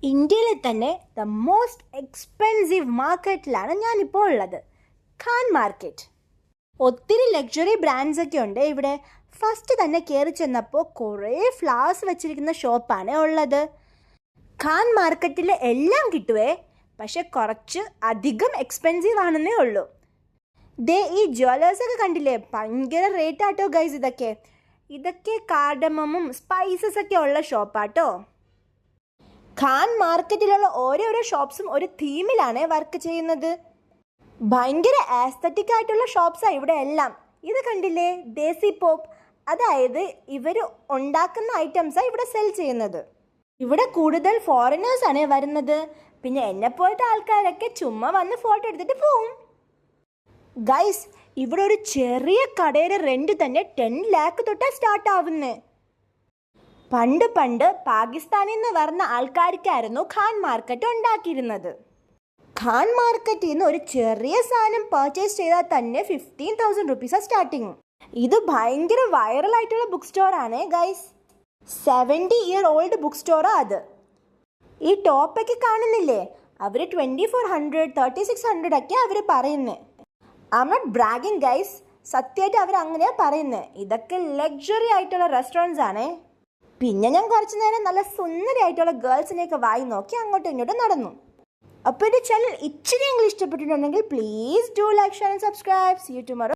ഇന്ത്യയിലെ തന്നെ the most expensive മാർക്കറ്റിലാണ് ഞാനിപ്പോൾ ഉള്ളത്, ഖാൻ മാർക്കറ്റ്. ഒത്തിരി ലക്ഷറി ബ്രാൻഡ്സ് ഒക്കെ ഉണ്ട് ഇവിടെ. ഫസ്റ്റ് തന്നെ കയറി ചെന്നപ്പോൾ കുറേ ഫ്ലവേഴ്സ് വെച്ചിരിക്കുന്ന ഷോപ്പാണ് ഉള്ളത്. ഖാൻ മാർക്കറ്റിൽ എല്ലാം കിട്ടുവേ, പക്ഷെ കുറച്ച് അധികം എക്സ്പെൻസീവ് ആണെന്നേ ഉള്ളൂ. ഈ ജ്വല്ലേഴ്സൊക്കെ കണ്ടില്ലേ, ഭയങ്കര റേറ്റ് ആട്ടോ ഗൈസ്. ഇതൊക്കെ കാർഡമമും സ്പൈസസ് ഒക്കെ ഉള്ള ഷോപ്പാട്ടോ. ഖാൻ മാർക്കറ്റിലുള്ള ഓരോരോ ഷോപ്സും ഒരു തീമിലാണ് വർക്ക് ചെയ്യുന്നത്. ഭയങ്കര ആസ്തറ്റിക് ആയിട്ടുള്ള ഷോപ്സാണ് ഇവിടെ എല്ലാം. ഇത് കണ്ടില്ലേ, ദേസി പോപ്പ്, അതായത് ഇവർ ഉണ്ടാക്കുന്ന ഐറ്റംസാണ് ഇവിടെ സെൽ ചെയ്യുന്നത്. ഇവിടെ കൂടുതൽ ഫോറിനേഴ്സാണ് വരുന്നത്. പിന്നെ എന്നെപ്പോലത്തെ ആൾക്കാരൊക്കെ ചുമ്മാ വന്ന് ഫോട്ടോ എടുത്തിട്ട് പോവും. ഗൈസ്, ഇവിടെ ഒരു ചെറിയ കടയുടെ റെന്റ് തന്നെ 10 lakh തൊട്ടാണ് സ്റ്റാർട്ട് ആവുന്നത്. പണ്ട് പാകിസ്ഥാനിൽ നിന്ന് വരുന്ന ആൾക്കാർക്കായിരുന്നു ഖാൻ മാർക്കറ്റ് ഉണ്ടാക്കിയിരുന്നത്. ഖാൻ മാർക്കറ്റിൽ നിന്ന് ഒരു ചെറിയ സാധനം പർച്ചേസ് ചെയ്താൽ തന്നെ 15,000 rupees സ്റ്റാർട്ടിങ്. ഇത് ഭയങ്കര വൈറലായിട്ടുള്ള ബുക്ക് സ്റ്റോറാണ് ഗൈസ്. 70-year-old ബുക്ക് സ്റ്റോറാണ് അത്. ഈ ടോപ്പൊക്കെ കാണുന്നില്ലേ, അവർ 2400, 3600 ഒക്കെ അവർ പറയുന്നത്. I am not bragging guys, സത്യമായിട്ട് അവർ അങ്ങനെയാണ് പറയുന്നത്. ഇതൊക്കെ ലക്ഷറി ആയിട്ടുള്ള റെസ്റ്റോറൻറ്റ്സ് ആണ്. പിന്നെ ഞാൻ കുറച്ച് നേരം നല്ല സുന്ദരിയായിട്ടുള്ള ഗേൾസിനെയൊക്കെ വായി നോക്കി അങ്ങോട്ടും ഇങ്ങോട്ടും നടന്നു. അപ്പോൾ എൻ്റെ ചാനൽ ഇച്ചിരിയെങ്കിലും ഇഷ്ടപ്പെട്ടിട്ടുണ്ടെങ്കിൽ please do like, share and subscribe. See you tomorrow.